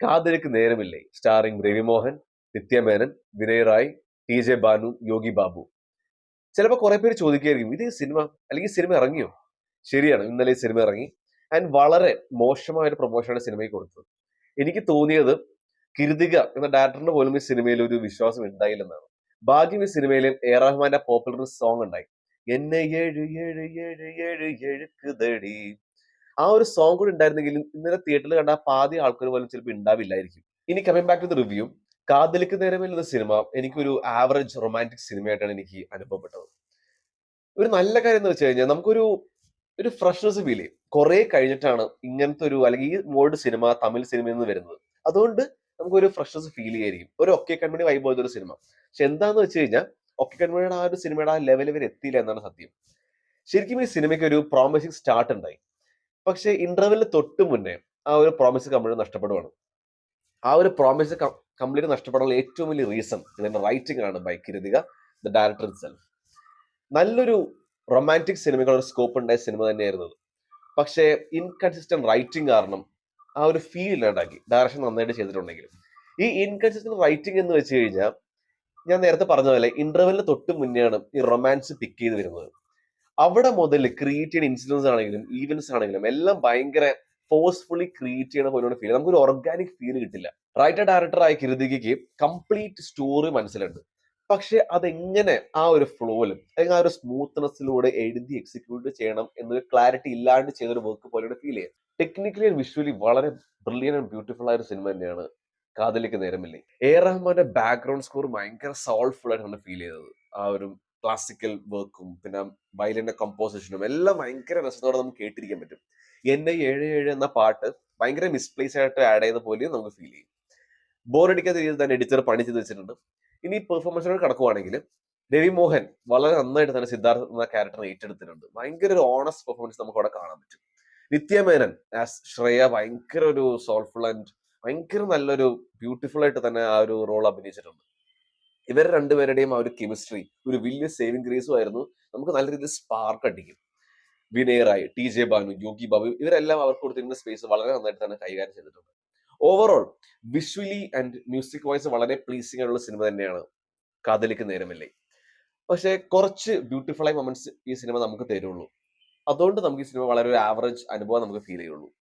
കാതലിക്ക് നേരമില്ലേ starring Ravi Mohan, നിത്യമേനൻ, Vinay Rai, TJ. Banu, യോഗി ബാബു. ചിലപ്പോൾ കുറെ പേര് ചോദിക്കുകയായിരിക്കും ഇത് സിനിമ അല്ലെങ്കിൽ സിനിമ ഇറങ്ങിയോ? ശരിയാണ്, ഇന്നലെ ഈ സിനിമ ഇറങ്ങി. ആൻഡ് വളരെ മോശമായ ഒരു പ്രൊമോഷനാണ് സിനിമയ്ക്ക് കൊടുത്തത്. എനിക്ക് തോന്നിയത് കിരുതിക എന്ന ഡയറക്ടറിന് പോലും ഈ സിനിമയിൽ ഒരു വിശ്വാസം ഉണ്ടായില്ലെന്നാണ്. ഭാഗ്യം ഈ സിനിമയിൽ എ ആർ റഹ്മാന്റെ പോപ്പുലർ സോങ് ഉണ്ടായി, എന്നെ ഏഴ് ഏഴ് ഏഴ് ഏഴ് എഴുക്കുതടി. ആ ഒരു സോങ് കൂടി ഉണ്ടായിരുന്നെങ്കിലും ഇന്നലെ തിയേറ്ററിൽ കണ്ട ആ പാതി ആൾക്കാർ പോലും ചിലപ്പോൾ ഉണ്ടാവില്ലായിരിക്കും. ഇനി coming back to the review, Kadhalikka Neramillai എന്ന സിനിമ എനിക്കൊരു ആവറേജ് റൊമാൻറ്റിക് സിനിമയായിട്ടാണ് എനിക്ക് അനുഭവപ്പെട്ടത്. ഒരു നല്ല കാര്യം എന്ന് വെച്ച് കഴിഞ്ഞാൽ നമുക്കൊരു ഒരു ഫ്രഷ്നെസ് ഫീൽ ചെയ്യും. കുറെ കഴിഞ്ഞിട്ടാണ് ഇങ്ങനത്തെ ഒരു അല്ലെങ്കിൽ ഈ മോഡ് സിനിമ തമിഴ് സിനിമയിൽ നിന്ന് വരുന്നത്. അതുകൊണ്ട് നമുക്കൊരു ഫ്രഷ്നെസ് ഫീൽ ചെയ്യായിരിക്കും. ഒരു ഒക്കെ കൺമണി വൈബ് പോലത്തെ ഒരു സിനിമ. പക്ഷെ എന്താന്ന് വെച്ച് കഴിഞ്ഞാൽ ഒക്കെ കൺമണിയുടെ ആ ഒരു സിനിമയുടെ ആ ലെവൽ വരെ എത്തിയില്ല എന്നാണ് സത്യം. ശരിക്കും ഈ സിനിമയ്ക്ക് ഒരു പ്രോമിസിങ് സ്റ്റാർട്ട് ഉണ്ടായി. പക്ഷെ ഇന്റർവെല്ലിന് തൊട്ട് മുന്നേ ആ ഒരു പ്രോമിസ് കംപ്ലീറ്റ് നഷ്ടപ്പെടുവാണ്. ആ ഒരു പ്രോമിസ് കംപ്ലീറ്റ് നഷ്ടപ്പെടാനുള്ള ഏറ്റവും വലിയ റീസൺ ഇതിന്റെ റൈറ്റിംഗ് ആണ് ബൈ കിരുതിക, ദ ഡയറക്ടർ ഇറ്റ്സെൽഫ്. നല്ലൊരു റൊമാൻറ്റിക് സിനിമകളുടെ സ്കോപ്പ് ഉണ്ടായ സിനിമ തന്നെയായിരുന്നു അത്. പക്ഷേ ഇൻകൺസിസ്റ്റന്റ് റൈറ്റിംഗ് കാരണം ആ ഒരു ഫീൽ ഇല്ലാണ്ടാക്കി. ഡയറക്ഷൻ നന്നായിട്ട് ചെയ്തിട്ടുണ്ടെങ്കിലും ഈ ഇൻകൺസിസ്റ്റന്റ് റൈറ്റിംഗ് എന്ന് വെച്ച് കഴിഞ്ഞാൽ ഞാൻ നേരത്തെ പറഞ്ഞ പോലെ ഇന്റർവെല്ലിന് തൊട്ട് മുന്നെയാണ് ഈ റൊമാൻസ് പിക്ക് ചെയ്ത് വരുന്നത്. അവിടെ മുതൽ ക്രിയേറ്റ് ചെയ്യുന്ന ഇൻസിഡൻസ് ആണെങ്കിലും ഈവൻസ് ആണെങ്കിലും എല്ലാം ഭയങ്കര ഫോഴ്സ്ഫുള്ളി ക്രിയേറ്റ് ചെയ്യണ പോലെയുള്ള ഫീൽ, നമുക്കൊരു ഓർഗാനിക് ഫീൽ കിട്ടില്ല. റൈറ്റർ ഡയറക്ടർ ആയ കിരുതികയ്ക്ക് കംപ്ലീറ്റ് സ്റ്റോറി മനസ്സിലുണ്ട്. പക്ഷെ അതെങ്ങനെ ആ ഒരു ഫ്ലോയിലും അല്ലെങ്കിൽ ആ ഒരു സ്മൂത്ത്നെസ്സിലൂടെ എഴുതി എക്സിക്യൂട്ട് ചെയ്യണം എന്നൊരു ക്ലാരിറ്റി ഇല്ലാണ്ട് ചെയ്തൊരു വർക്ക് പോലെയാണ് ഫീൽ ചെയ്യുക. ടെക്നിക്കലി ആൻഡ് വിഷ്വലി വളരെ ബ്രില്യൻ ആൻഡ് ബ്യൂട്ടിഫുൾ ആയ ഒരു സിനിമ തന്നെയാണ് കാതലിക്ക് നേരമില്ലേ. എ ആർ റഹ്മാന്റെ ബാക്ക്ഗ്രൗണ്ട് സ്കോർ ഭയങ്കര സോൾഫുൾ ആയിട്ടാണ് ഫീൽ ചെയ്തത്. ആ ഒരു ക്ലാസിക്കൽ വർക്കും പിന്നെ വയലിന്റെ കമ്പോസിഷനും എല്ലാം ഭയങ്കര രസത്തോടെ നമുക്ക് കേട്ടിരിക്കാൻ പറ്റും. എന്നെ ഏഴ് ഏഴ് എന്ന പാട്ട് ഭയങ്കര മിസ്പ്ലേസ് ആയിട്ട് ആഡ് ചെയ്ത പോലെയും നമുക്ക് ഫീൽ ചെയ്യും. ബോറടിക്കാത്ത രീതിയിൽ തന്നെ എഡിറ്റർ പണി ചെയ്ത് വെച്ചിട്ടുണ്ട്. ഇനി പെർഫോമൻസിനോട് കടക്കുവാണെങ്കിൽ രവി മോഹൻ വളരെ നന്നായിട്ട് തന്നെ സിദ്ധാർത്ഥ് എന്ന ക്യാരക്ടർ ഏറ്റെടുത്തിട്ടുണ്ട്. ഭയങ്കര ഒരു ഓണസ്റ്റ് പെർഫോമൻസ് നമുക്ക് അവിടെ കാണാൻ പറ്റും. നിത്യമേനൻ ആസ് ശ്രേയ ഭയങ്കര ഒരു സോൾഫുൾ ആൻഡ് ഭയങ്കര നല്ലൊരു ബ്യൂട്ടിഫുൾ ആയിട്ട് തന്നെ ആ ഒരു റോൾ അഭിനയിച്ചിട്ടുണ്ട്. ഇവർ രണ്ടുപേരുടെയും ആ ഒരു കെമിസ്ട്രി ഒരു വലിയ സേവിംഗ് ഗ്രേസും ആയിരുന്നു. നമുക്ക് നല്ല രീതിയിൽ സ്പാർക്ക് അടിക്കും. വിനയ് റായ്, ടി.ജെ. ബാനു, യോഗി ബാബു ഇവരെല്ലാം അവർക്ക് കൊടുത്തിരുന്ന സ്പേസ് വളരെ നന്നായിട്ട് തന്നെ കൈകാര്യം ചെയ്തിട്ടുണ്ട്. Overall visually and music vice വളരെ പ്ലീസിംഗ് ആയിട്ടുള്ള സിനിമ തന്നെയാണ് കാതലിക്ക് നേരമില്ലേ. പക്ഷെ കുറച്ച് ബ്യൂട്ടിഫുൾ ആയ മൊമെന്റ്സ് ഈ സിനിമ നമുക്ക് തരുള്ളൂ. അതുകൊണ്ട് നമുക്ക് ഈ സിനിമ വളരെ ഒരു ആവറേജ് അനുഭവം നമുക്ക് ഫീൽ ചെയ്യുള്ളൂ.